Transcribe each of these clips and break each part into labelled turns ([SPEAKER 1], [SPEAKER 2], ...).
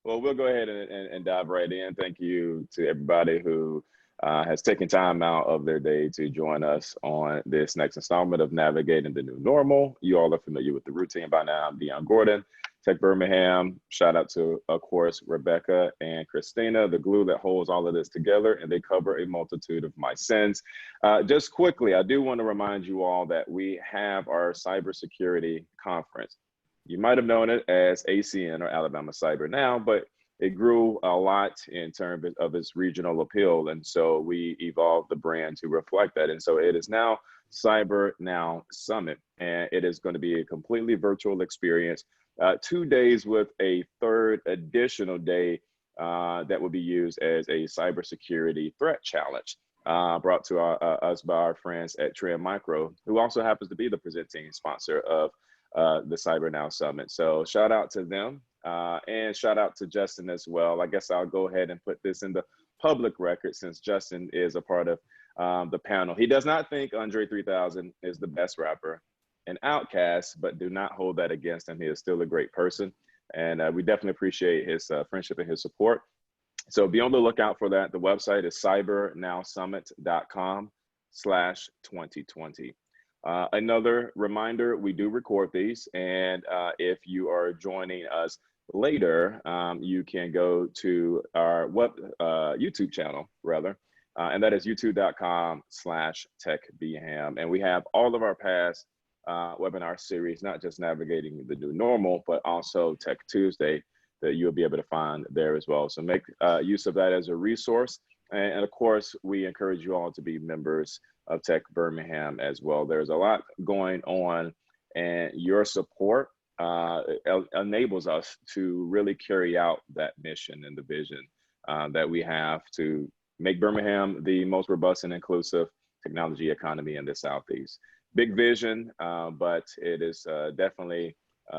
[SPEAKER 1] Well, we'll go ahead and dive right in. Thank you to everybody who has taken time out of their day to join us on this next installment of Navigating the New Normal. You all are familiar with the routine by now. I'm Dion Gordon, Tech Birmingham. Shout out to, of course, Rebecca and Christina, the glue that holds all of this together, and they cover a multitude of my sins. Just quickly, I do want to remind you all that we have our cybersecurity conference. You might have known it as ACN, or Alabama Cyber Now, but it grew a lot in terms of its regional appeal. And so we evolved the brand to reflect that. And so it is now Cyber Now Summit, and it is going to be a completely virtual experience, 2 days with a third additional day that will be used as a cybersecurity threat challenge. Brought to us by our friends at Trend Micro, who also happens to be the presenting sponsor of the Cyber Now Summit. So shout out to them and shout out to Justin as well. I guess I'll go ahead and put this in the public record since Justin is a part of the panel. He does not think Andre 3000 is the best rapper, an outcast, but do not hold that against him. He is still a great person. And we definitely appreciate his friendship and his support. So be on the lookout for that. The website is cybernowsummit.com/2020. Another reminder, we do record these, and if you are joining us later, you can go to our YouTube channel, rather, and that is youtube.com/techbham. And we have all of our past webinar series, not just Navigating the New Normal, but also Tech Tuesday, that you'll be able to find there as well. So make use of that as a resource. And of course, we encourage you all to be members of Tech Birmingham as well. There's a lot going on, and your support enables us to really carry out that mission and the vision that we have to make Birmingham the most robust and inclusive technology economy in the Southeast. Big vision, but it is definitely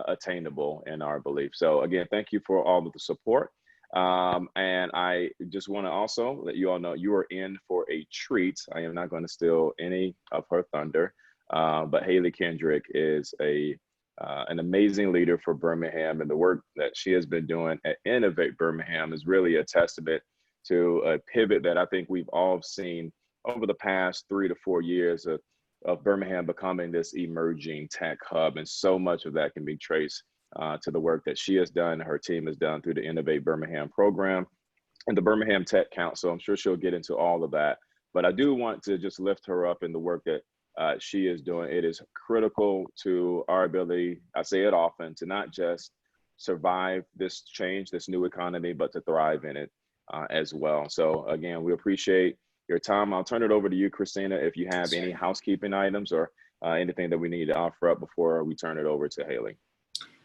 [SPEAKER 1] attainable in our belief. So again, thank you for all of the support. And I just want to also let you all know you are in for a treat. I am not going to steal any of her thunder, but Haley Kendrick is an amazing leader for Birmingham, and the work that she has been doing at Innovate Birmingham is really a testament to a pivot that I think we've all seen over the past 3 to 4 years of Birmingham becoming this emerging tech hub, and so much of that can be traced to the work that she has done, her team has done through the Innovate Birmingham program and the Birmingham Tech Council. I'm sure she'll get into all of that, but I do want to just lift her up in the work that she is doing. It is critical to our ability, I say it often, to not just survive this change, this new economy, but to thrive in it as well. So again, we appreciate your time. I'll turn it over to you, Christina, if you have any housekeeping items or anything that we need to offer up before we turn it over to Haley.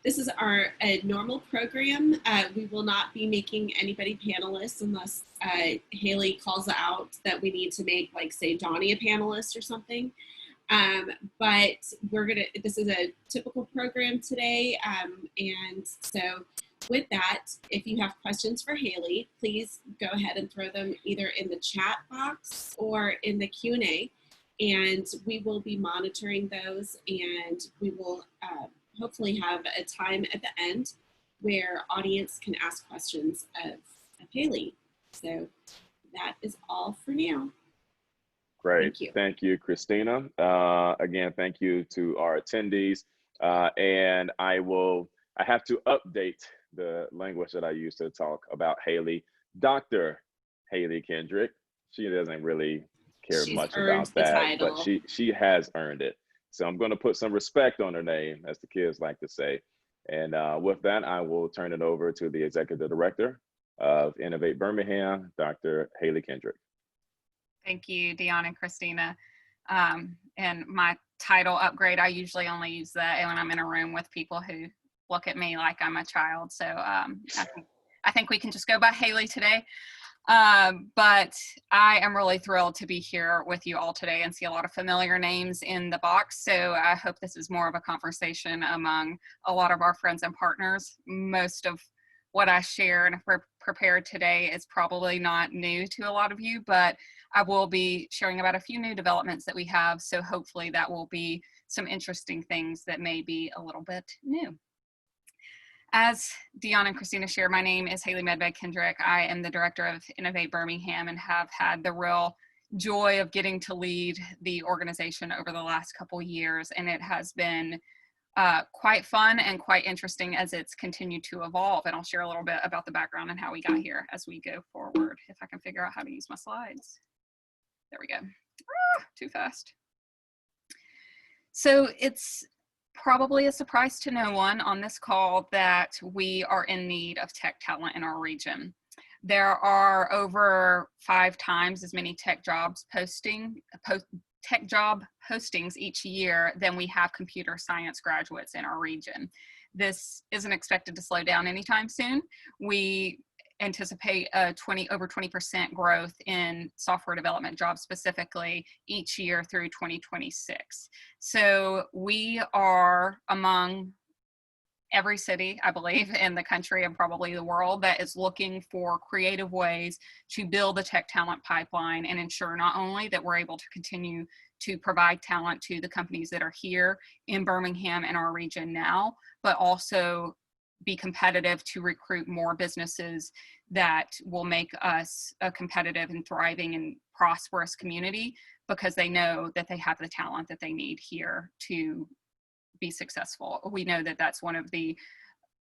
[SPEAKER 2] This is our normal program. We will not be making anybody panelists unless Haley calls out that we need to make, like, say, Donnie a panelist or something. But this is a typical program today. And so with that, if you have questions for Haley, please go ahead and throw them either in the chat box or in the Q&A. And we will be monitoring those, and we will hopefully have a time at the end where audience can ask questions of Haley. So that is all for now.
[SPEAKER 1] Great. Thank you, Christina. Again, thank you to our attendees. And I have to update the language that I use to talk about Haley. Dr. Haley Kendrick. She doesn't really care much about that, but she has earned it. So I'm going to put some respect on her name, as the kids like to say. And with that, I will turn it over to the Executive Director of Innovate Birmingham, Dr. Haley Kendrick.
[SPEAKER 3] Thank you, Dion and Christina. And my title upgrade, I usually only use that when I'm in a room with people who look at me like I'm a child. So I think we can just go by Haley today. But I am really thrilled to be here with you all today and see a lot of familiar names in the box. So I hope this is more of a conversation among a lot of our friends and partners. Most of what I share and prepared today is probably not new to a lot of you, but I will be sharing about a few new developments that we have. So hopefully that will be some interesting things that may be a little bit new. As Deanna and Christina shared, my name is Haley Medved Kendrick. I am the Director of Innovate Birmingham and have had the real joy of getting to lead the organization over the last couple years. And it has been quite fun and quite interesting as it's continued to evolve. And I'll share a little bit about the background and how we got here as we go forward. If I can figure out how to use my slides. There we go. Too fast. So it's probably a surprise to no one on this call that we are in need of tech talent in our region. There are over 5 times as many tech job postings each year than we have computer science graduates in our region. This isn't expected to slow down anytime soon. We anticipate a over 20% growth in software development jobs specifically each year through 2026. So we are among every city, I believe, in the country and probably the world that is looking for creative ways to build a tech talent pipeline and ensure not only that we're able to continue to provide talent to the companies that are here in Birmingham and our region now, but also be competitive to recruit more businesses that will make us a competitive and thriving and prosperous community because they know that they have the talent that they need here to be successful. We know that that's one of the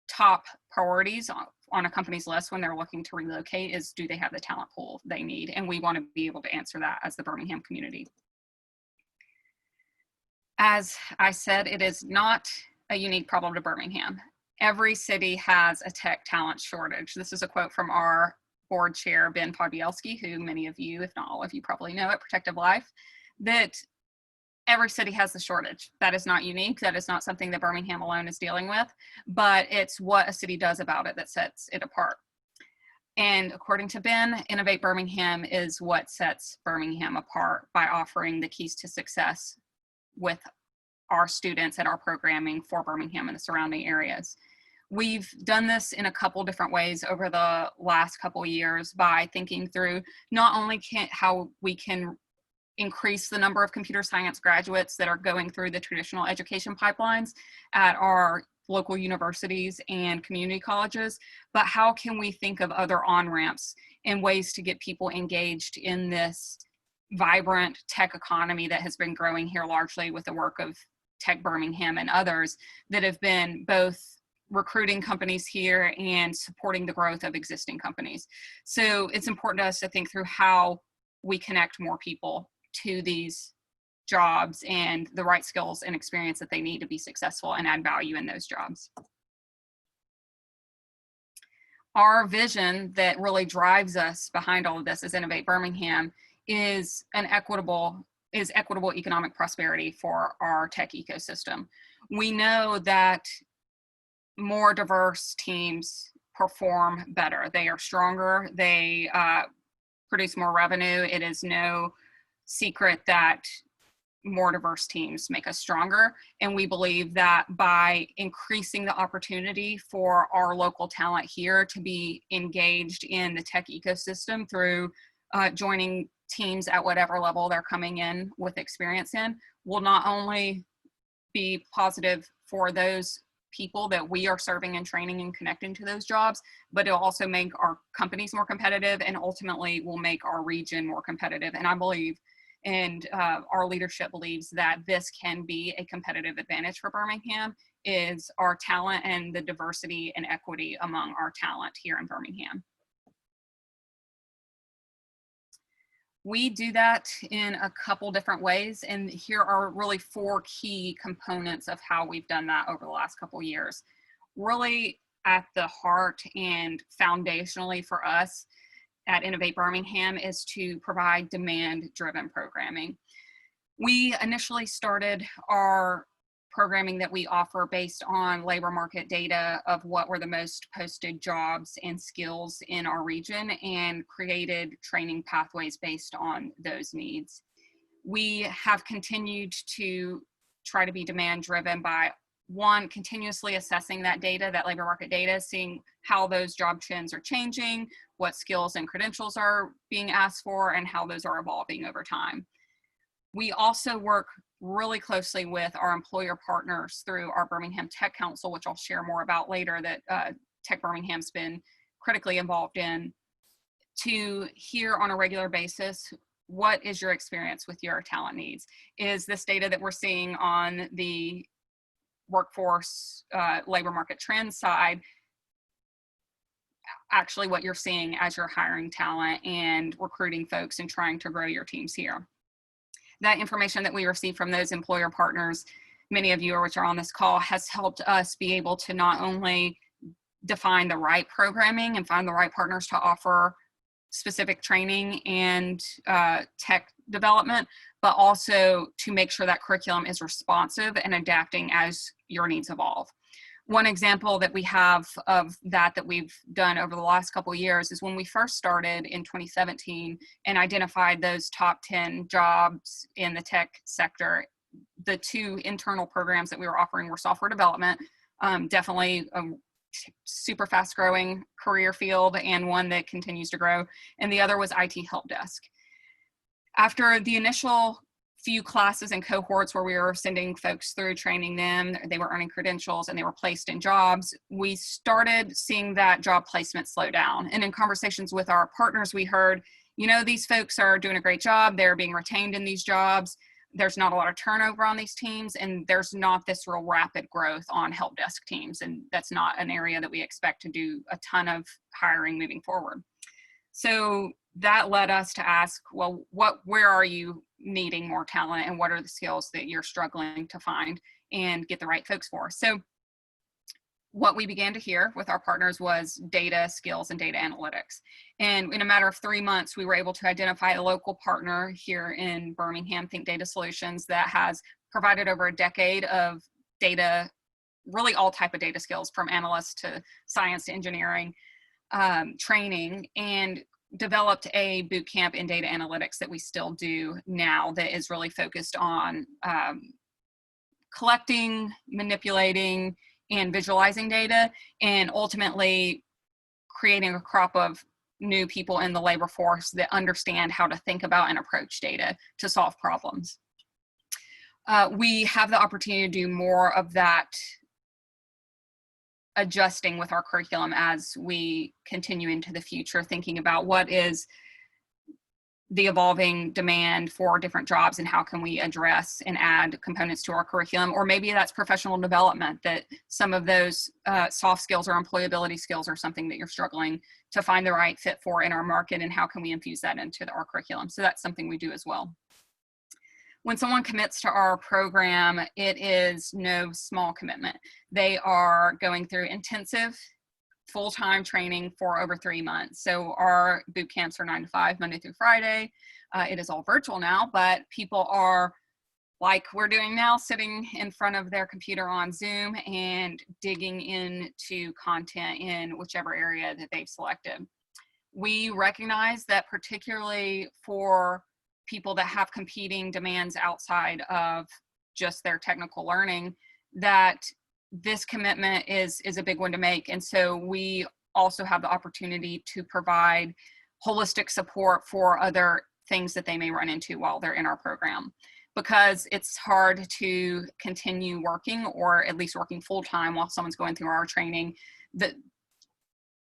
[SPEAKER 3] top priorities on a company's list when they're looking to relocate is, do they have the talent pool they need? And we want to be able to answer that as the Birmingham community. As I said, it is not a unique problem to Birmingham. Every city has a tech talent shortage. This is a quote from our board chair, Ben Podbielski, who many of you, if not all of you, probably know at Protective Life, that every city has the shortage. That is not unique. That is not something that Birmingham alone is dealing with, but it's what a city does about it that sets it apart. And according to Ben, Innovate Birmingham is what sets Birmingham apart by offering the keys to success with our students and our programming for Birmingham and the surrounding areas. We've done this in a couple different ways over the last couple years by thinking through not only how we can increase the number of computer science graduates that are going through the traditional education pipelines at our local universities and community colleges, but how can we think of other on-ramps and ways to get people engaged in this vibrant tech economy that has been growing here largely with the work of Tech Birmingham and others that have been both recruiting companies here and supporting the growth of existing companies. So it's important to us to think through how we connect more people to these jobs and the right skills and experience that they need to be successful and add value in those jobs. Our vision that really drives us behind all of this as Innovate Birmingham is equitable economic prosperity for our tech ecosystem. We know that more diverse teams perform better. They are stronger, they produce more revenue. It is no secret that more diverse teams make us stronger. And we believe that by increasing the opportunity for our local talent here to be engaged in the tech ecosystem through joining teams at whatever level they're coming in with experience in, will not only be positive for those people that we are serving and training and connecting to those jobs, but it'll also make our companies more competitive and ultimately will make our region more competitive. And I believe, and our leadership believes, that this can be a competitive advantage for Birmingham, is our talent and the diversity and equity among our talent here in Birmingham. We do that in a couple different ways, and here are really 4 key components of how we've done that over the last couple years. Really at the heart and foundationally for us at Innovate Birmingham is to provide demand-driven programming. We initially started our programming that we offer based on labor market data of what were the most posted jobs and skills in our region and created training pathways based on those needs. We have continued to try to be demand driven by, one, continuously assessing that data, that labor market data, seeing how those job trends are changing, what skills and credentials are being asked for, and how those are evolving over time. We also work really closely with our employer partners through our Birmingham Tech Council, which I'll share more about later, that Tech Birmingham's been critically involved in, to hear on a regular basis, what is your experience with your talent needs? Is this data that we're seeing on the workforce labor market trend side actually what you're seeing as you're hiring talent and recruiting folks and trying to grow your teams here? That information that we receive from those employer partners, many of you which are on this call, has helped us be able to not only define the right programming and find the right partners to offer specific training and tech development, but also to make sure that curriculum is responsive and adapting as your needs evolve. One example that we have of that we've done over the last couple of years is when we first started in 2017 and identified those top 10 jobs in the tech sector. The two internal programs that we were offering were software development, definitely a super fast growing career field and one that continues to grow. And the other was IT help desk. After the initial few classes and cohorts where we were sending folks through, training them, they were earning credentials and they were placed in jobs, we started seeing that job placement slow down. And in conversations with our partners, we heard, you know, these folks are doing a great job. They're being retained in these jobs. There's not a lot of turnover on these teams, and there's not this real rapid growth on help desk teams. And that's not an area that we expect to do a ton of hiring moving forward. So that led us to ask, well, where are you needing more talent, and what are the skills that you're struggling to find and get the right folks for? So what we began to hear with our partners was data skills and data analytics. And in a matter of 3 months, we were able to identify a local partner here in Birmingham, Think Data Solutions, that has provided over a decade of data, really all type of data skills, from analysts to science to engineering training, and developed a boot camp in data analytics that we still do now that is really focused on collecting, manipulating, and visualizing data, and ultimately creating a crop of new people in the labor force that understand how to think about and approach data to solve problems. We have the opportunity to do more of that adjusting with our curriculum as we continue into the future, thinking about what is the evolving demand for different jobs and how can we address and add components to our curriculum. Or maybe that's professional development, that some of those soft skills or employability skills are something that you're struggling to find the right fit for in our market, and how can we infuse that into our curriculum. So that's something we do as well. When someone commits to our program, it is no small commitment. They are going through intensive full-time training for over 3 months. So our boot camps are 9 to 5, Monday through Friday. It is all virtual now, but people are, like we're doing now, sitting in front of their computer on Zoom and digging into content in whichever area that they've selected. We recognize that particularly for people that have competing demands outside of just their technical learning, that this commitment is a big one to make. And so we also have the opportunity to provide holistic support for other things that they may run into while they're in our program, because it's hard to continue working, or at least working full-time while someone's going through our training. That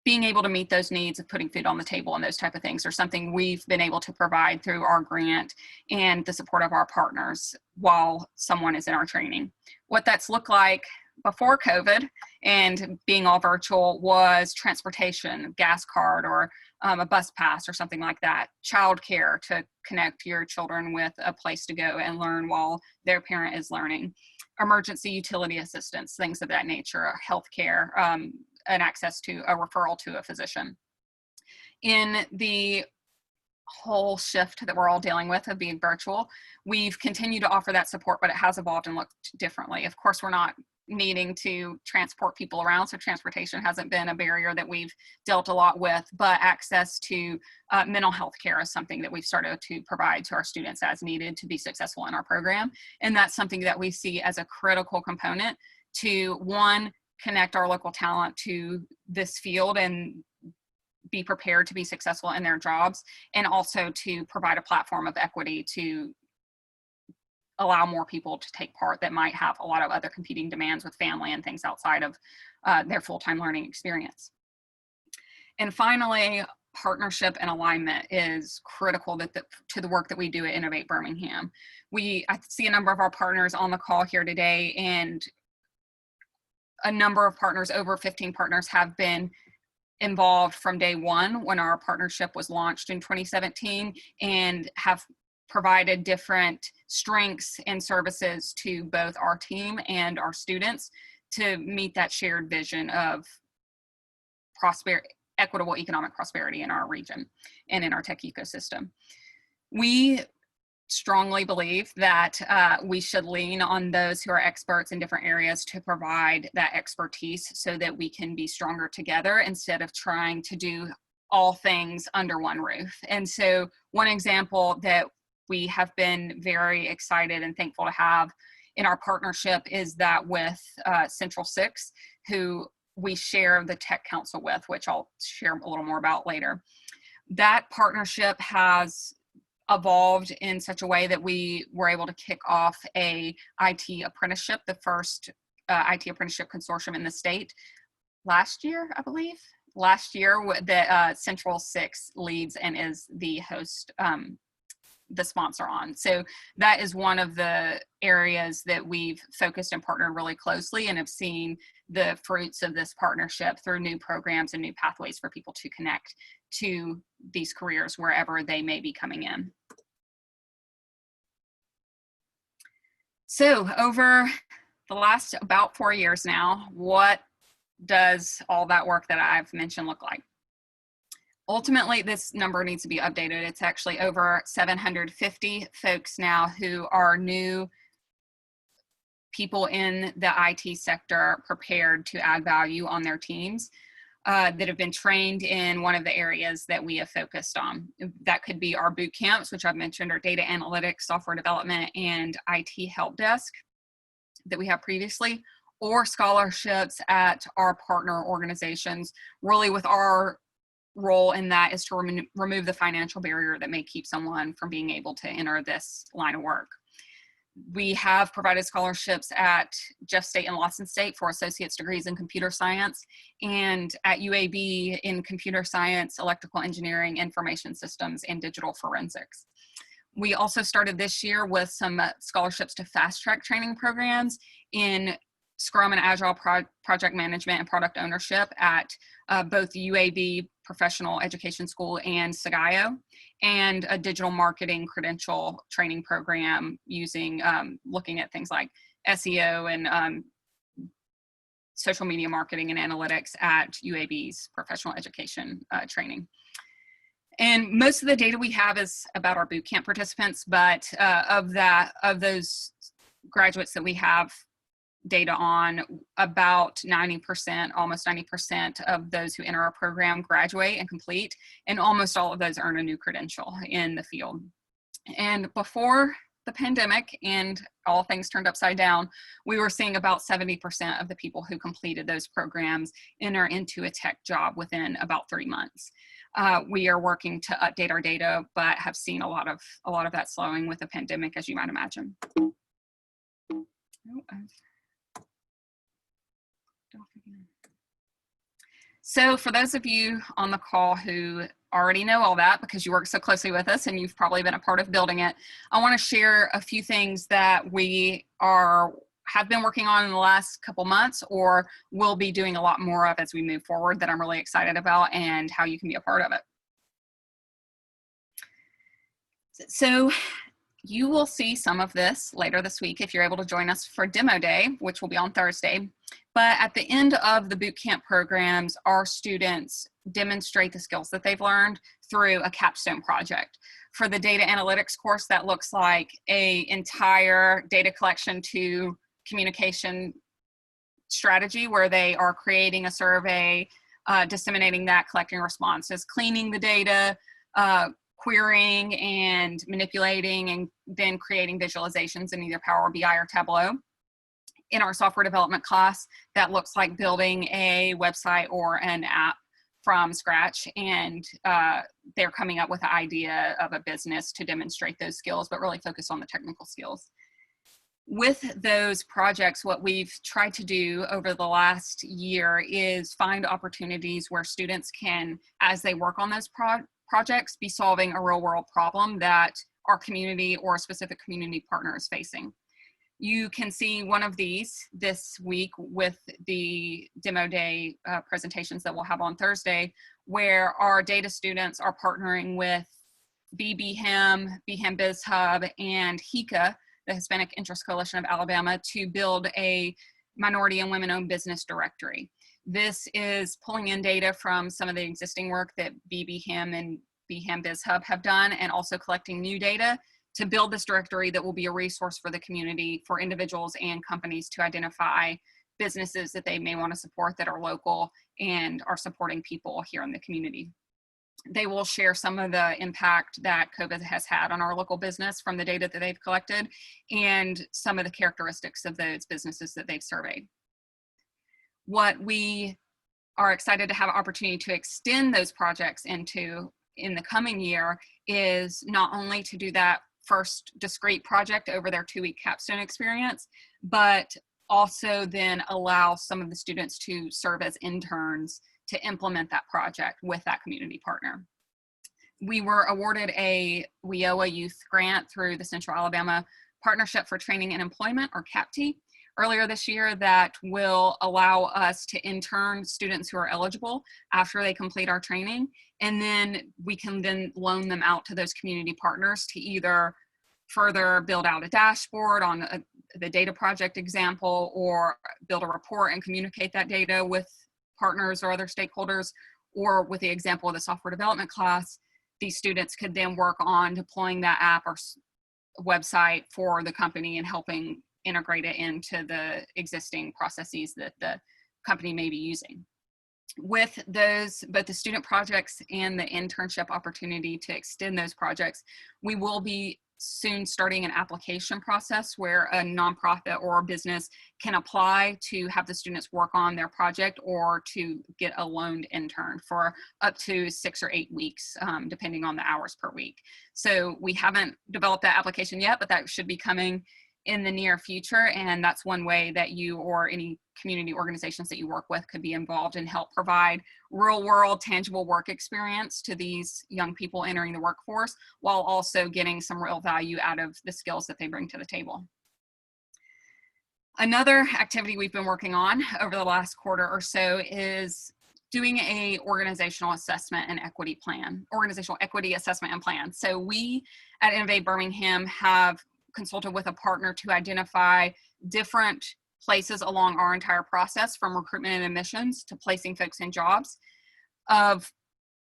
[SPEAKER 3] being able to meet those needs of putting food on the table and those type of things are something we've been able to provide through our grant and the support of our partners while someone is in our training. What that's looked like before COVID and being all virtual was transportation, gas card, or a bus pass or something like that. Childcare to connect your children with a place to go and learn while their parent is learning. Emergency utility assistance, things of that nature, healthcare, and access to a referral to a physician. In the whole shift that we're all dealing with of being virtual, we've continued to offer that support, but it has evolved and looked differently. Of course, we're not needing to transport people around, so transportation hasn't been a barrier that we've dealt a lot with, but access to mental health care is something that we've started to provide to our students as needed to be successful in our program. And that's something that we see as a critical component to, one, connect our local talent to this field and be prepared to be successful in their jobs, and also to provide a platform of equity to allow more people to take part that might have a lot of other competing demands with family and things outside of their full-time learning experience. And finally, partnership and alignment is critical to the work that we do at Innovate Birmingham. I see a number of our partners on the call here today, and a number of partners, over 15 partners, have been involved from day one when our partnership was launched in 2017, and have provided different strengths and services to both our team and our students to meet that shared vision of equitable economic prosperity in our region and in our tech ecosystem. We strongly believe that we should lean on those who are experts in different areas to provide that expertise so that we can be stronger together instead of trying to do all things under one roof. And so one example that we have been very excited and thankful to have in our partnership is that with Central 6, who we share the Tech Council with, which I'll share a little more about later. That partnership has evolved in such a way that we were able to kick off a IT apprenticeship, the first IT apprenticeship consortium in the state last year, I believe. Last year, that Central 6 leads and is the host, the sponsor on. So that is one of the areas that we've focused and partnered really closely, and have seen the fruits of this partnership through new programs and new pathways for people to connect to these careers wherever they may be coming in. So over the last about 4 years now, what does all that work that I've mentioned look like? Ultimately, this number needs to be updated. It's actually over 750 folks now who are new people in the IT sector prepared to add value on their teams that have been trained in one of the areas that we have focused on. That could be our boot camps, which I've mentioned, are data analytics, software development, and IT help desk that we have previously, or scholarships at our partner organizations, really with our role in that is to remove the financial barrier that may keep someone from being able to enter this line of work. We have provided scholarships at Jeff State and Lawson State for associate's degrees in computer science, and at UAB in computer science, electrical engineering, information systems, and digital forensics. We also started this year with some scholarships to fast track training programs in Scrum and Agile project management and product ownership at both UAB Professional Education School and Sagayo, and a digital marketing credential training program using, looking at things like SEO and social media marketing and analytics at UAB's professional education training. And most of the data we have is about our bootcamp participants, but of those graduates that we have data on, about 90%, almost 90% of those who enter our program graduate and complete, and almost all of those earn a new credential in the field. And before the pandemic and all things turned upside down, we were seeing about 70% of the people who completed those programs enter into a tech job within about 3 months. We are working to update our data, but have seen a lot of that slowing with the pandemic, as you might imagine. So for those of you on the call who already know all that because you work so closely with us and you've probably been a part of building it, I want to share a few things that we have been working on in the last couple months, or will be doing a lot more of as we move forward, that I'm really excited about, and how you can be a part of it. So you will see some of this later this week if you're able to join us for Demo Day, which will be on Thursday. But at the end of the bootcamp programs, our students demonstrate the skills that they've learned through a capstone project. For the data analytics course, that looks like an entire data collection to communication strategy where they are creating a survey, disseminating that, collecting responses, cleaning the data, querying and manipulating, and then creating visualizations in either Power BI or Tableau. In our software development class, that looks like building a website or an app from scratch, and they're coming up with the idea of a business to demonstrate those skills, but really focus on the technical skills. With those projects, what we've tried to do over the last year is find opportunities where students can, as they work on those projects, be solving a real world problem that our community or a specific community partner is facing. You can see one of these this week with the demo day presentations that we'll have on Thursday, where our data students are partnering with BBHM, BHAM Biz Hub, and HICA, the Hispanic Interest Coalition of Alabama, to build a minority and women-owned business directory. This is pulling in data from some of the existing work that BBHM and BHAM Biz Hub have done, and also collecting new data to build this directory that will be a resource for the community, for individuals and companies to identify businesses that they may want to support that are local and are supporting people here in the community. They will share some of the impact that COVID has had on our local business from the data that they've collected and some of the characteristics of those businesses that they've surveyed. What we are excited to have an opportunity to extend those projects into in the coming year is not only to do that first discrete project over their 2-week capstone experience, but also then allow some of the students to serve as interns to implement that project with that community partner. We were awarded a WIOA Youth Grant through the Central Alabama Partnership for Training and Employment, or CAPT, earlier this year, that will allow us to intern students who are eligible after they complete our training. And then we can then loan them out to those community partners to either further build out a dashboard on the data project example, or build a report and communicate that data with partners or other stakeholders, or with the example of the software development class, these students could then work on deploying that app or website for the company and helping integrate it into the existing processes that the company may be using. With those, both the student projects and the internship opportunity to extend those projects, we will be soon starting an application process where a nonprofit or a business can apply to have the students work on their project or to get a loaned intern for up to 6 or 8 weeks, depending on the hours per week. So we haven't developed that application yet, but that should be coming in the near future, and that's one way that you or any community organizations that you work with could be involved and help provide real world tangible work experience to these young people entering the workforce, while also getting some real value out of the skills that they bring to the table. Another activity we've been working on over the last quarter or so is doing a organizational assessment and equity plan, organizational equity assessment and plan. So we at Innovate Birmingham have consulted with a partner to identify different places along our entire process, from recruitment and admissions to placing folks in jobs, of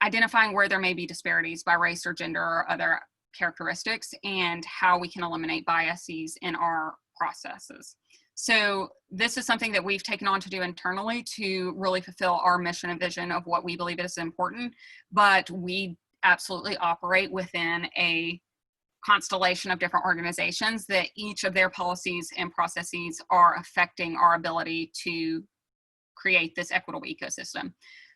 [SPEAKER 3] identifying where there may be disparities by race or gender or other characteristics, and how we can eliminate biases in our processes. So this is something that we've taken on to do internally to really fulfill our mission and vision of what we believe is important, but we absolutely operate within a constellation of different organizations that each of their policies and processes are affecting our ability to create this equitable ecosystem.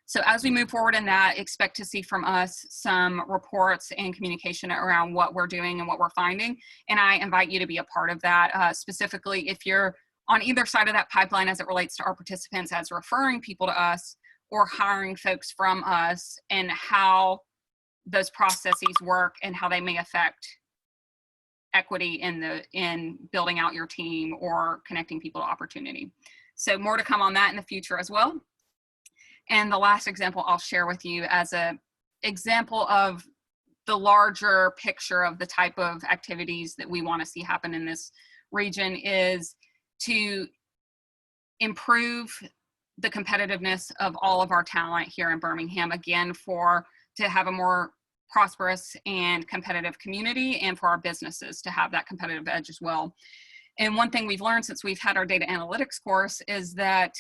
[SPEAKER 3] So as we move forward in that, expect to see from us some reports and communication around what we're doing and what we're finding. And I invite you to be a part of that, specifically if you're on either side of that pipeline as it relates to our participants, as referring people to us or hiring folks from us, and how those processes work and how they may affect equity in building out your team or connecting people to opportunity. So more to come on that in the future as well. And the last example I'll share with you as an example of the larger picture of the type of activities that we want to see happen in this region is to improve the competitiveness of all of our talent here in Birmingham, again, to have a more prosperous and competitive community, and for our businesses to have that competitive edge as well. And one thing we've learned since we've had our data analytics course is that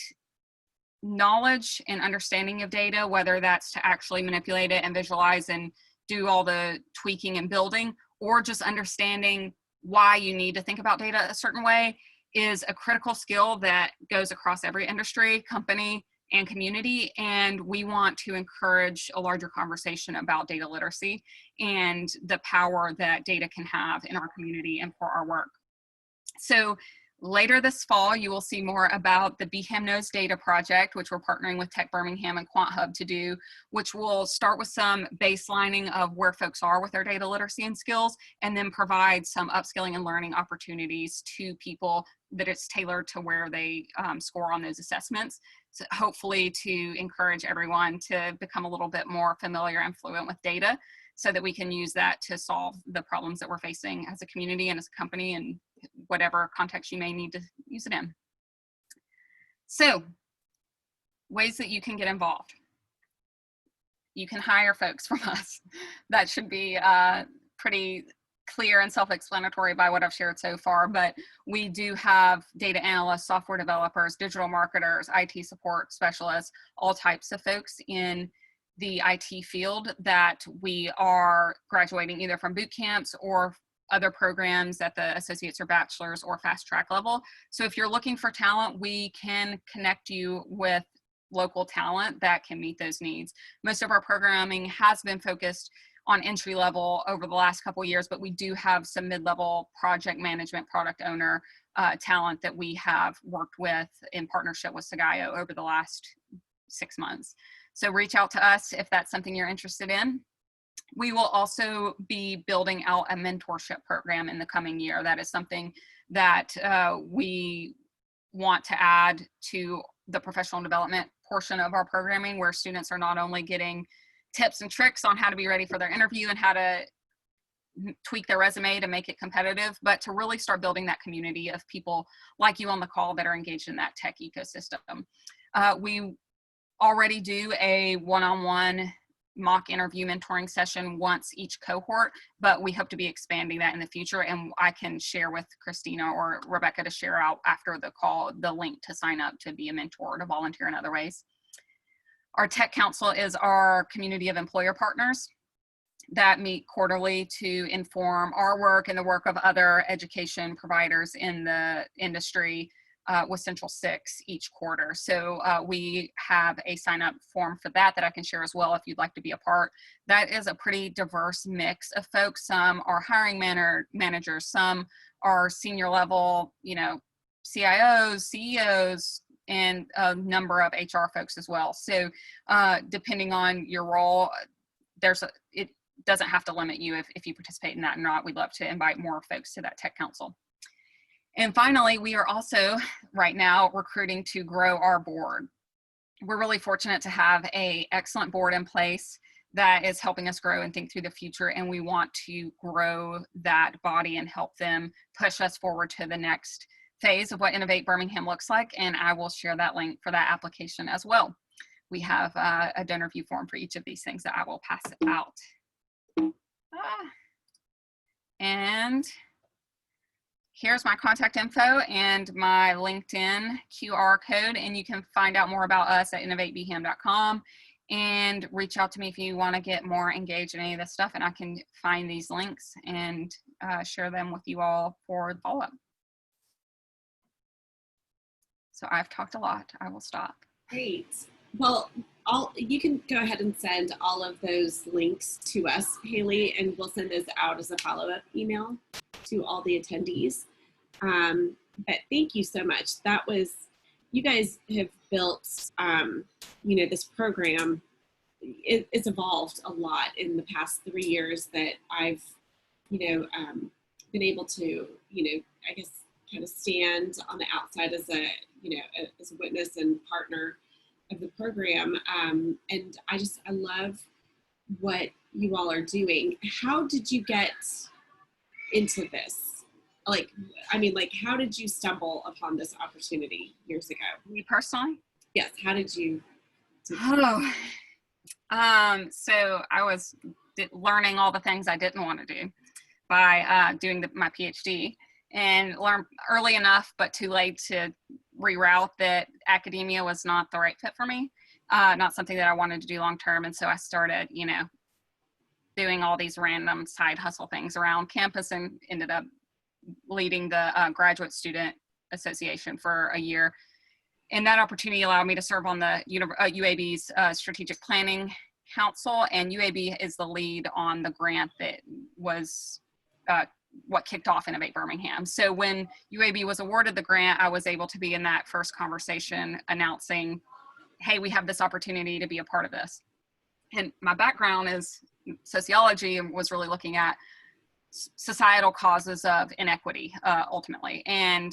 [SPEAKER 3] knowledge and understanding of data, whether that's to actually manipulate it and visualize and do all the tweaking and building, or just understanding why you need to think about data a certain way, is a critical skill that goes across every industry, company, and community. And we want to encourage a larger conversation about data literacy and the power that data can have in our community and for our work. So Later this fall, you will see more about the BHAM Knows Data Project, which we're partnering with Tech Birmingham and Quant Hub to do, which will start with some baselining of where folks are with their data literacy and skills, and then provide some upskilling and learning opportunities to people that it's tailored to where they score on those assessments. So hopefully to encourage everyone to become a little bit more familiar and fluent with data so that we can use that to solve the problems that we're facing as a community and as a company and whatever context you may need to use it in. So, ways that you can get involved. You can hire folks from us. That should be pretty clear and self-explanatory by what I've shared so far, but we do have data analysts, software developers, digital marketers, IT support specialists, all types of folks in the IT field that we are graduating either from boot camps or other programs at the associates or bachelor's or fast track level. So if you're looking for talent, we can connect you with local talent that can meet those needs. Most of our programming has been focused on entry level over the last couple of years, but we do have some mid-level project management, product owner talent that we have worked with in partnership with Sagayo over the last 6 months. So reach out to us if that's something you're interested in. We will also be building out a mentorship program in the coming year. That is something that we want to add to the professional development portion of our programming, where students are not only getting tips and tricks on how to be ready for their interview and how to tweak their resume to make it competitive, but to really start building that community of people like you on the call that are engaged in that tech ecosystem. We already do a one-on-one mock interview mentoring session once each cohort, but we hope to be expanding that in the future, and I can share with Christina or Rebecca to share out after the call the link to sign up to be a mentor or to volunteer in other ways. Our Tech Council is our community of employer partners that meet quarterly to inform our work and the work of other education providers in the industry with Central 6 each quarter. So we have a sign-up form for that I can share as well if you'd like to be a part. That is a pretty diverse mix of folks. Some are hiring managers, some are senior level, CIOs, CEOs, and a number of HR folks as well. So depending on your role, it doesn't have to limit you if you participate in that or not. We'd love to invite more folks to that Tech Council. And finally, we are also right now recruiting to grow our board. We're really fortunate to have an excellent board in place that is helping us grow and think through the future, and we want to grow that body and help them push us forward to the next phase of what Innovate Birmingham looks like, and I will share that link for that application as well. We have a donor view form for each of these things that I will pass it out. And here's my contact info and my LinkedIn QR code, and you can find out more about us at innovatebham.com and reach out to me if you want to get more engaged in any of this stuff, and I can find these links and share them with you all for the follow-up. So I've talked a lot. I will stop.
[SPEAKER 2] Great. Well, you can go ahead and send all of those links to us, Haley, and we'll send those out as a follow-up email to all the attendees. But thank you so much. You guys have built, this program. It's evolved a lot in the past 3 years that I've, been able to, I guess, kind of stand on the outside as a witness and partner of the program. And I love what you all are doing. How did you get into this? How did you stumble upon this opportunity years ago?
[SPEAKER 3] Me personally?
[SPEAKER 2] Yes. How did you?
[SPEAKER 3] So I was learning all the things I didn't want to do by doing my Ph.D. and learned early enough, but too late to reroute that academia was not the right fit for me, not something that I wanted to do long term. And so I started, doing all these random side hustle things around campus and ended up leading the Graduate Student Association for a year. And that opportunity allowed me to serve on the UAB's Strategic Planning Council, and UAB is the lead on the grant that was what kicked off Innovate Birmingham. So when UAB was awarded the grant, I was able to be in that first conversation announcing, hey, we have this opportunity to be a part of this. And my background is sociology and was really looking at societal causes of inequity, ultimately. And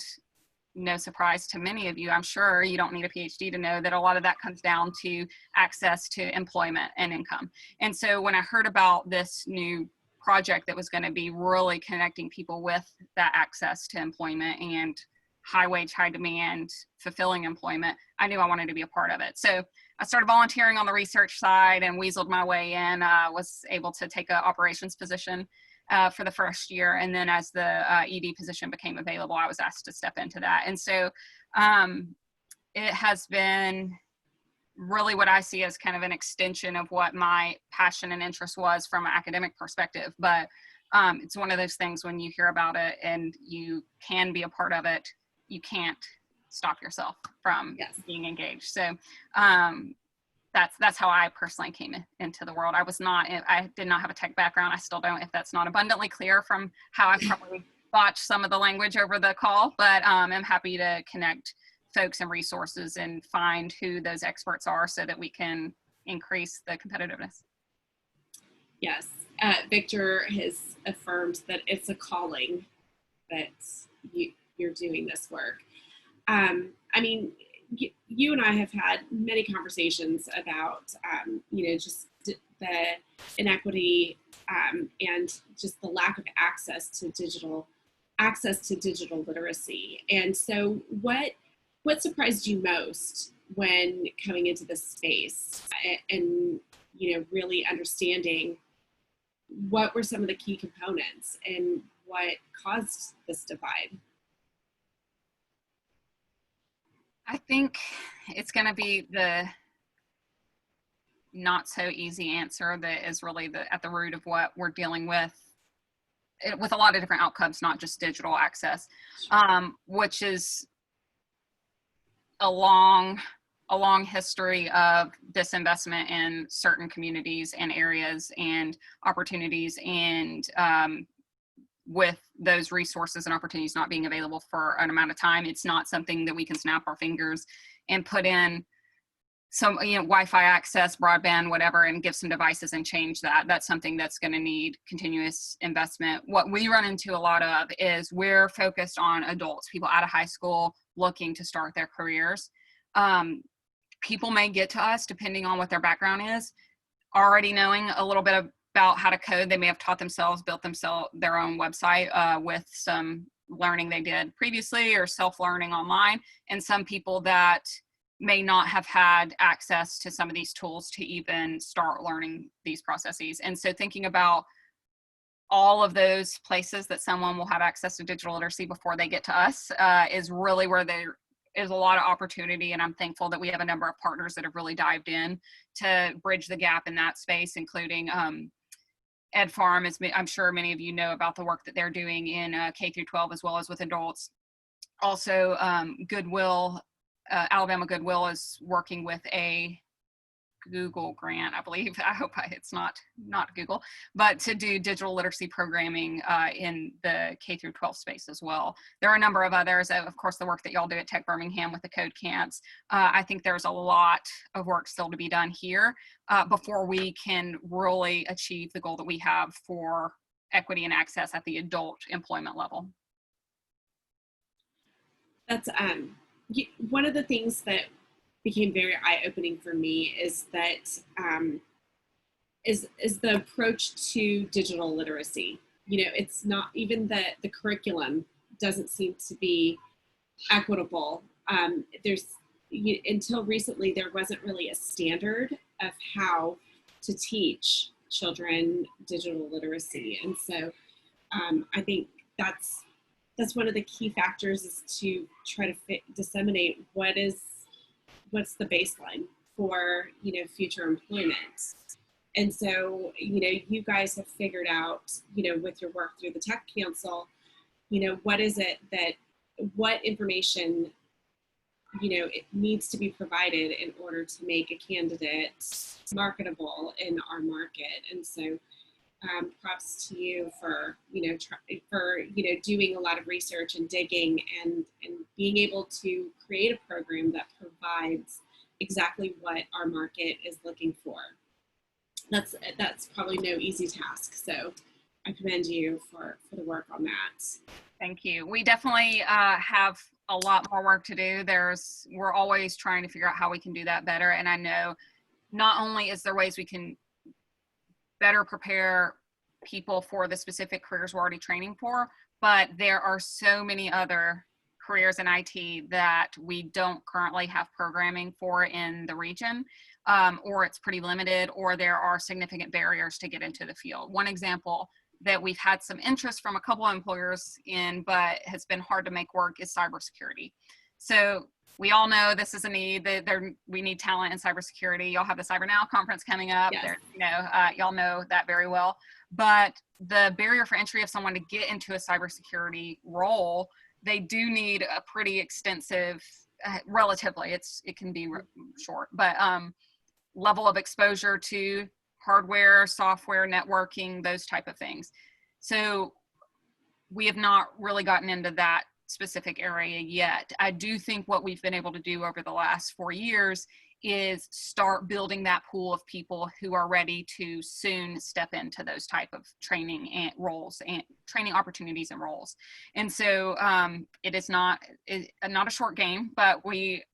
[SPEAKER 3] no surprise to many of you, I'm sure you don't need a PhD to know that a lot of that comes down to access to employment and income. And so when I heard about this new project that was going to be really connecting people with that access to employment and high wage, high demand, fulfilling employment, I knew I wanted to be a part of it. So I started volunteering on the research side and weaseled my way in, was able to take an operations position for the first year. And then as the ED position became available, I was asked to step into that. And so it has been really what I see as kind of an extension of what my passion and interest was from an academic perspective. But it's one of those things when you hear about it and you can be a part of it, you can't stop yourself from being engaged. So that's how I personally came into the world. I did not have a tech background. I still don't, if that's not abundantly clear from how I probably botched some of the language over the call, but I'm happy to connect folks and resources and find who those experts are so that we can increase the competitiveness.
[SPEAKER 2] Yes, Victor has affirmed that it's a calling that you're doing this work. I mean, you and I have had many conversations about, just the inequity and just the lack of access to digital literacy. And so what surprised you most when coming into this space and really understanding what were some of the key components and what caused this divide?
[SPEAKER 3] I think it's going to be the not so easy answer that is really at the root of what we're dealing with a lot of different outcomes, not just digital access, which is a long history of disinvestment in certain communities and areas and opportunities, and with those resources and opportunities not being available for an amount of time, it's not something that we can snap our fingers and put in some Wi-Fi access, broadband, whatever, and give some devices and change that. That's something that's going to need continuous investment. What we run into a lot of is we're focused on adults, people out of high school looking to start their careers. People may get to us, depending on what their background is, already knowing a little bit about how to code. They may have taught themselves, built their own website with some learning they did previously or self-learning online. And some people that may not have had access to some of these tools to even start learning these processes. And so thinking about all of those places that someone will have access to digital literacy before they get to us is really where there is a lot of opportunity. And I'm thankful that we have a number of partners that have really dived in to bridge the gap in that space, including Ed Farm. I'm sure many of you know about the work that they're doing in K through 12 as well as with adults. Also, Goodwill, Alabama Goodwill is working with a Google grant, I believe. I hope it's not Google, but to do digital literacy programming in the K through 12 space as well. There are a number of others. Of course, the work that y'all do at Tech Birmingham with the code camps. I think there's a lot of work still to be done here before we can really achieve the goal that we have for equity and access at the adult employment level.
[SPEAKER 2] That's one of the things that became very eye-opening for me is that is the approach to digital literacy. It's not even the curriculum doesn't seem to be equitable. Until recently, there wasn't really a standard of how to teach children digital literacy, and so I think that's one of the key factors, is to try to disseminate what's the baseline for future employment. And so you guys have figured out with your work through the Tech Council, what information it needs to be provided in order to make a candidate marketable in our market. And so props to you for, doing a lot of research and digging and being able to create a program that provides exactly what our market is looking for. That's probably no easy task. So I commend you for the work on that.
[SPEAKER 3] Thank you. We definitely have a lot more work to do. We're always trying to figure out how we can do that better. And I know not only is there ways we can better prepare people for the specific careers we're already training for, but there are so many other careers in IT that we don't currently have programming for in the region, or it's pretty limited, or there are significant barriers to get into the field. One example that we've had some interest from a couple of employers in, but has been hard to make work, is cybersecurity. So we all know this is a need. We need talent in cybersecurity. Y'all have the Cyber Now conference coming up.
[SPEAKER 2] Yes.
[SPEAKER 3] Y'all know that very well. But the barrier for entry of someone to get into a cybersecurity role, they do need a pretty extensive, relatively, it can be short, but level of exposure to hardware, software, networking, those type of things. So we have not really gotten into that specific area yet. I do think what we've been able to do over the last 4 years is start building that pool of people who are ready to soon step into those type of training and roles and training opportunities and roles. And so it is not a short game, but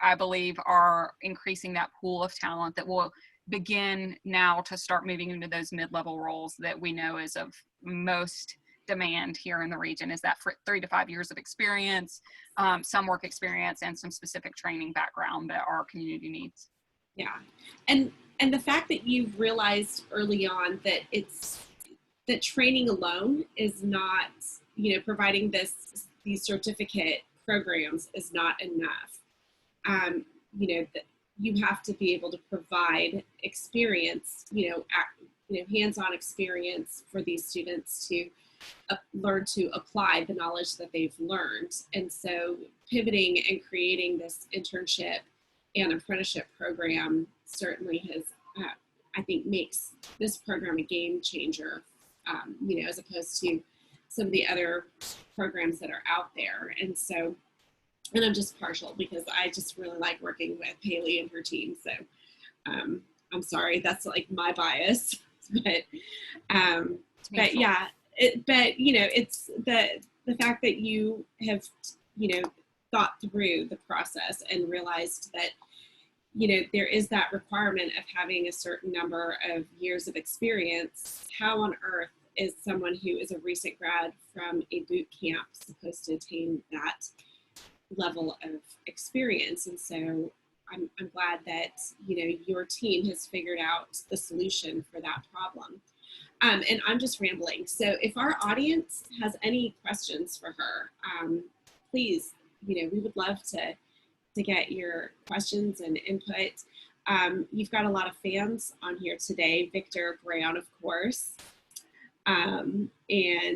[SPEAKER 3] I believe are increasing that pool of talent that will begin now to start moving into those mid-level roles that we know is of most demand here in the region, is that for 3 to 5 years of experience, some work experience, and some specific training background that our community needs.
[SPEAKER 2] Yeah, and the fact that you've realized early on that training alone is not, providing these certificate programs is not enough. That you have to be able to provide experience, hands-on experience for these students to learn to apply the knowledge that they've learned. And so pivoting and creating this internship and apprenticeship program certainly has, I think, makes this program a game changer, as opposed to some of the other programs that are out there. And so, and I'm just partial because I just really like working with Haley and her team. So I'm sorry, that's like my bias, but yeah, it's the fact that you have, thought through the process and realized that, there is that requirement of having a certain number of years of experience. How on earth is someone who is a recent grad from a boot camp supposed to attain that level of experience? And so I'm glad that, your team has figured out the solution for that problem. And I'm just rambling. So if our audience has any questions for her, please, we would love to get your questions and input. You've got a lot of fans on here today. Victor Brown, of course. And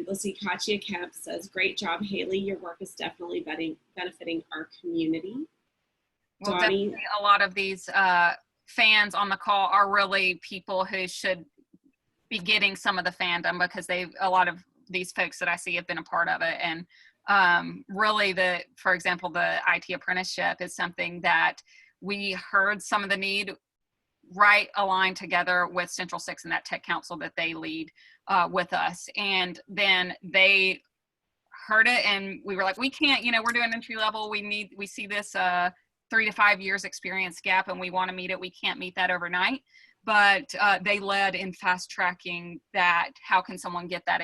[SPEAKER 2] let's see, Katya Kemp says, great job, Haley. Your work is definitely benefiting our community.
[SPEAKER 3] Well, definitely a lot of these fans on the call are really people who should be getting some of the fandom, because a lot of these folks that I see have been a part of it. And really for example, the IT apprenticeship is something that we heard some of the need right aligned together with Central 6 and that tech council that they lead with us. And then they heard it and we were like, we can't, we're doing entry level. We see this 3 to 5 years experience gap and we want to meet it. We can't meet that overnight. But they led in fast tracking that. How can someone get that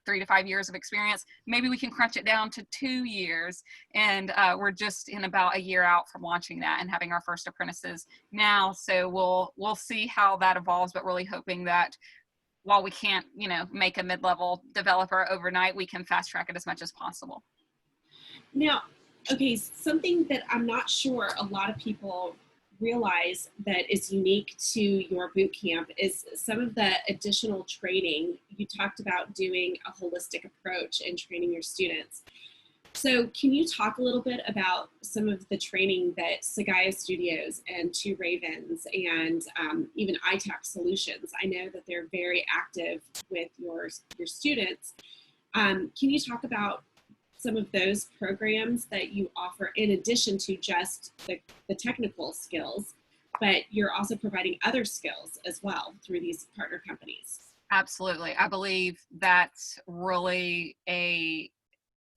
[SPEAKER 3] 3 to 5 years of experience? Maybe we can crunch it down to 2 years. And we're just in about a year out from launching that and having our first apprentices now. So we'll see how that evolves, but really hoping that while we can't, make a mid-level developer overnight, we can fast track it as much as possible.
[SPEAKER 2] Now, okay, something that I'm not sure a lot of people realize that is unique to your boot camp is some of the additional training. You talked about doing a holistic approach and training your students. So can you talk a little bit about some of the training that Sagaya Studios and Two Ravens and even iTac Solutions, I know that they're very active with your students. Can you talk about some of those programs that you offer in addition to just the technical skills, but you're also providing other skills as well through these partner companies?
[SPEAKER 3] Absolutely. I believe that's really a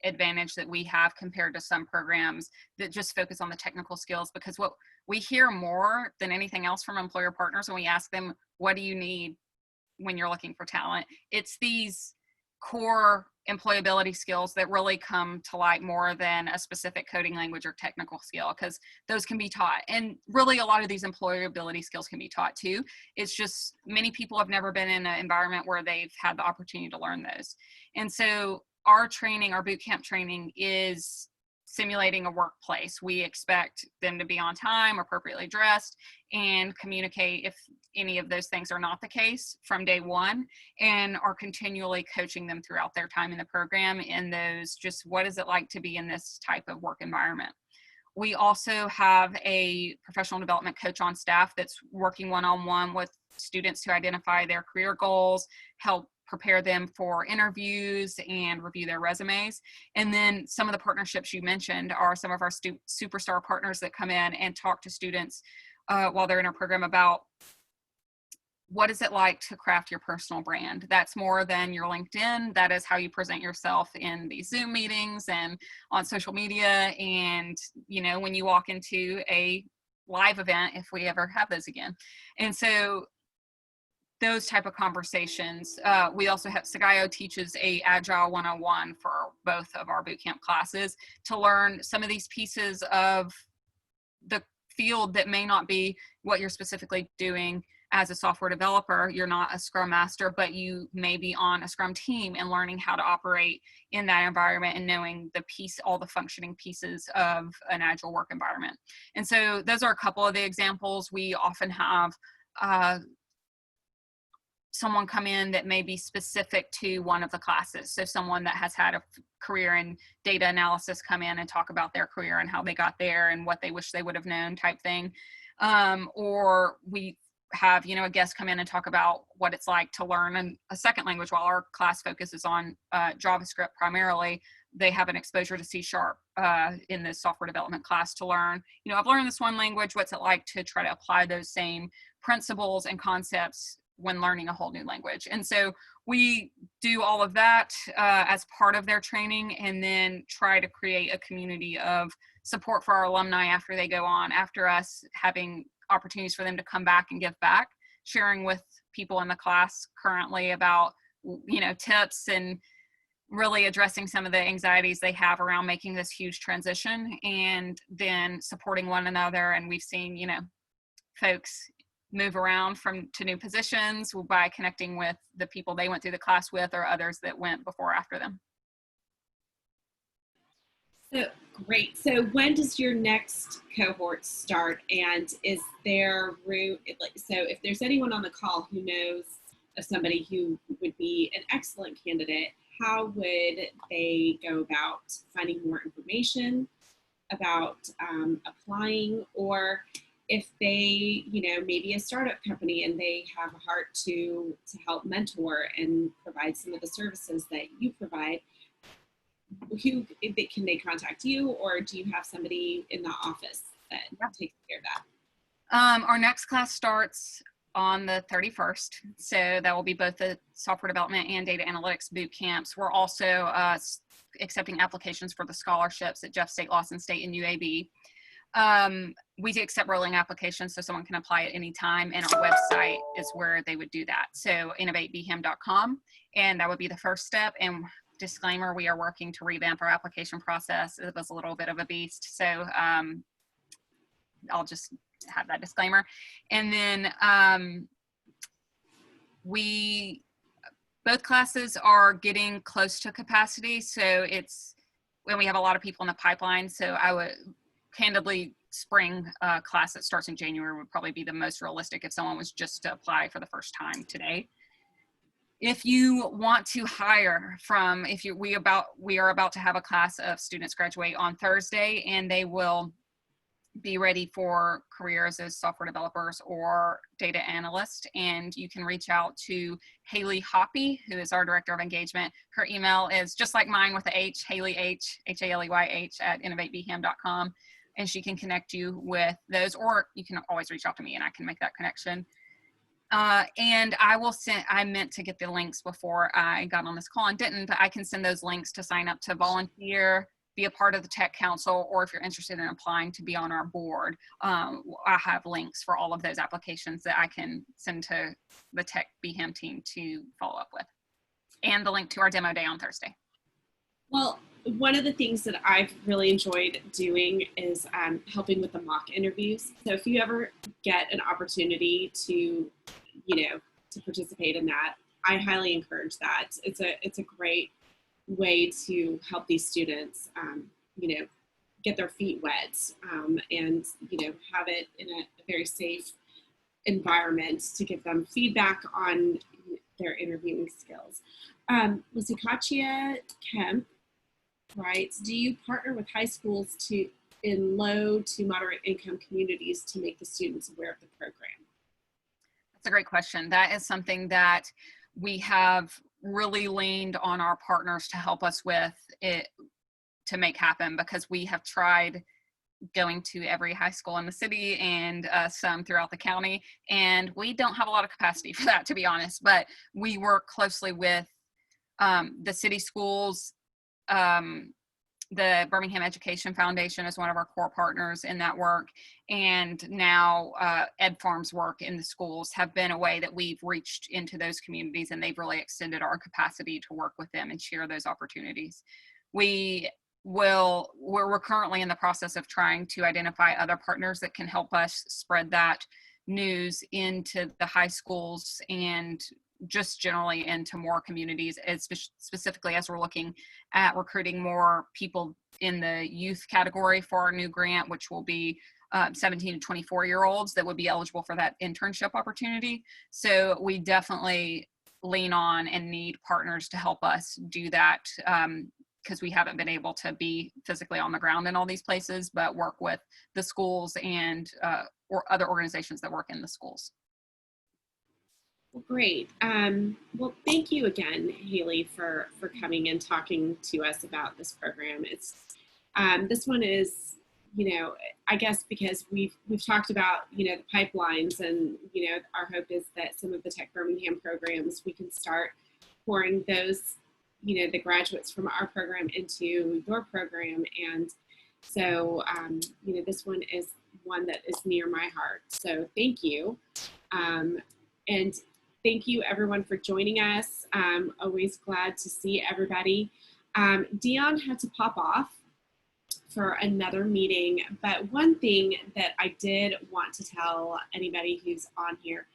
[SPEAKER 3] advantage that we have compared to some programs that just focus on the technical skills, because what we hear more than anything else from employer partners when we ask them, what do you need when you're looking for talent? It's these core employability skills that really come to light more than a specific coding language or technical skill, because those can be taught. And really a lot of these employability skills can be taught too. It's just many people have never been in an environment where they've had the opportunity to learn those. And so our training, our boot camp training, is simulating a workplace. We expect them to be on time, appropriately dressed, and communicate if any of those things are not the case from day one, and are continually coaching them throughout their time in the program in those, just what is it like to be in this type of work environment. We also have a professional development coach on staff that's working one-on-one with students to identify their career goals, help prepare them for interviews and review their resumes. And then some of the partnerships you mentioned are some of our superstar partners that come in and talk to students while they're in our program about what is it like to craft your personal brand. That's more than your LinkedIn. That is how you present yourself in these Zoom meetings and on social media. And, you know, when you walk into a live event, if we ever have those again. And so those type of conversations. We also have, Sagaya teaches a Agile 101 for both of our bootcamp classes to learn some of these pieces of the field that may not be what you're specifically doing as a software developer. You're not a Scrum Master, but you may be on a Scrum team, and learning how to operate in that environment and knowing all the functioning pieces of an Agile work environment. And so those are a couple of the examples. We often have someone come in that may be specific to one of the classes. So someone that has had a career in data analysis come in and talk about their career and how they got there and what they wish they would have known type thing. Or we have, you know, a guest come in and talk about what it's like to learn a second language. While our class focuses on JavaScript primarily, they have an exposure to C# in the software development class to learn, you know, I've learned this one language, what's it like to try to apply those same principles and concepts when learning a whole new language. And so we do all of that as part of their training, and then try to create a community of support for our alumni after they go on, after us having opportunities for them to come back and give back, sharing with people in the class currently about, you know, tips and really addressing some of the anxieties they have around making this huge transition, and then supporting one another. And we've seen, you know, folks move around to new positions by connecting with the people they went through the class with, or others that went before or after them.
[SPEAKER 2] So great. So when does your next cohort start? And is there room, so if there's anyone on the call who knows of somebody who would be an excellent candidate, how would they go about finding more information about applying? Or if they, you know, maybe a startup company and they have a heart to help mentor and provide some of the services that you provide, can they contact you, or do you have somebody in the office that takes care of that?
[SPEAKER 3] Our next class starts on the 31st. So that will be both the software development and data analytics boot camps. We're also accepting applications for the scholarships at Jeff State, Lawson State, and UAB. We do accept rolling applications, so someone can apply at any time, and our website is where they would do that. So innovatebham.com, and that would be the first step. And disclaimer, we are working to revamp our application process. It was a little bit of a beast, so I'll just have that disclaimer. And then both classes are getting close to capacity, so when we have a lot of people in the pipeline. So I would candidly, spring class that starts in January would probably be the most realistic if someone was just to apply for the first time today. if you want to hire from, we are about to have a class of students graduate on Thursday, and they will be ready for careers as software developers or data analysts. And you can reach out to Haley Hoppy, who is our Director of Engagement. Her email is just like mine with the H, Haley H, H-A-L-E-Y-H at innovatebham.com. And she can connect you with those, or you can always reach out to me and I can make that connection. And I meant to get the links before I got on this call and didn't, but I can send those links to sign up to volunteer, be a part of the Tech Council, or if you're interested in applying to be on our board, I have links for all of those applications that I can send to the Tech BHAM team to follow up with, and the link to our demo day on Thursday.
[SPEAKER 2] Well, one of the things that I've really enjoyed doing is helping with the mock interviews. So if you ever get an opportunity to, to participate in that, I highly encourage that. It's a great way to help these students, get their feet wet and, have it in a very safe environment to give them feedback on their interviewing skills. Lucy Kemp writes, do you partner with high schools in low to moderate income communities to make the students aware of the program?
[SPEAKER 3] That's a great question. That is something that we have really leaned on our partners to help us with it to make happen, because we have tried going to every high school in the city and some throughout the county, and we don't have a lot of capacity for that, to be honest. But we work closely with the city schools. The Birmingham Education Foundation is one of our core partners in that work, and now Ed Farm's work in the schools have been a way that we've reached into those communities, and they've really extended our capacity to work with them and share those opportunities. We're currently in the process of trying to identify other partners that can help us spread that news into the high schools and just generally into more communities, specifically as we're looking at recruiting more people in the youth category for our new grant, which will be 17 to 24-year-olds that would be eligible for that internship opportunity. So we definitely lean on and need partners to help us do that, because we haven't been able to be physically on the ground in all these places, but work with the schools and or other organizations that work in the schools.
[SPEAKER 2] Well, great. Well, thank you again, Haley, for coming and talking to us about this program. It's this one is, I guess because we've talked about, the pipelines, and, our hope is that some of the Tech Birmingham programs, we can start pouring those, the graduates from our program into your program. And so, this one is one that is near my heart. So thank you. And thank you everyone for joining us. Always glad to see everybody. Dion had to pop off for another meeting, but one thing that I did want to tell anybody who's on here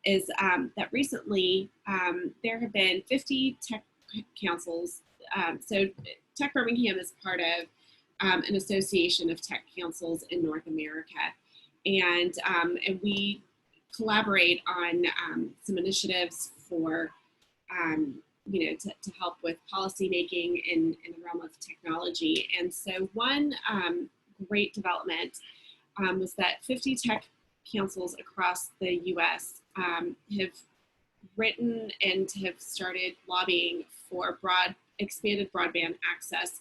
[SPEAKER 2] is that recently there have been 50 tech councils. So Tech Birmingham is part of an association of tech councils in North America. And we collaborate on some initiatives for, to help with policy making in the realm of technology. And so one great development was that 50 tech councils across the US have written and have started lobbying for expanded broadband access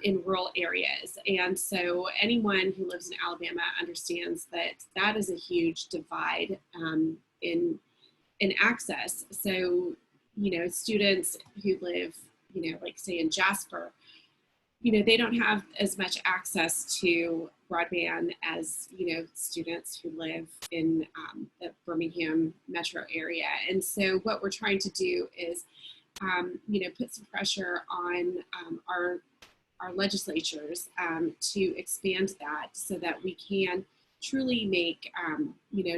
[SPEAKER 2] in rural areas. And so anyone who lives in Alabama understands that that is a huge divide in access. So, students who live, like say in Jasper, they don't have as much access to broadband as, students who live in the Birmingham metro area. And so what we're trying to do is, put some pressure on our legislatures to expand that so that we can truly make,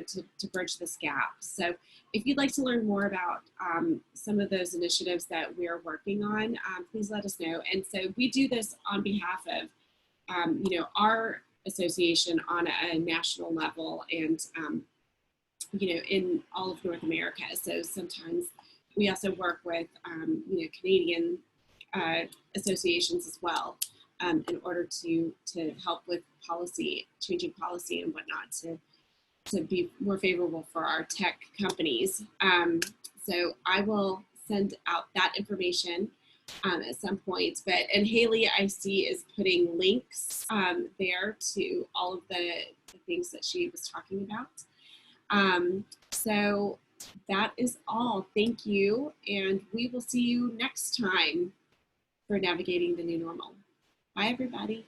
[SPEAKER 2] to bridge this gap. So if you'd like to learn more about some of those initiatives that we are working on, please let us know. And so we do this on behalf of, our association on a national level and, in all of North America. So sometimes we also work with, Canadian associations as well, in order to help with changing policy and whatnot to be more favorable for our tech companies. So I will send out that information at some point. And Haley, I see, is putting links there to all of the things that she was talking about. So that is all. Thank you. And we will see you next time for Navigating the New Normal. Bye, everybody.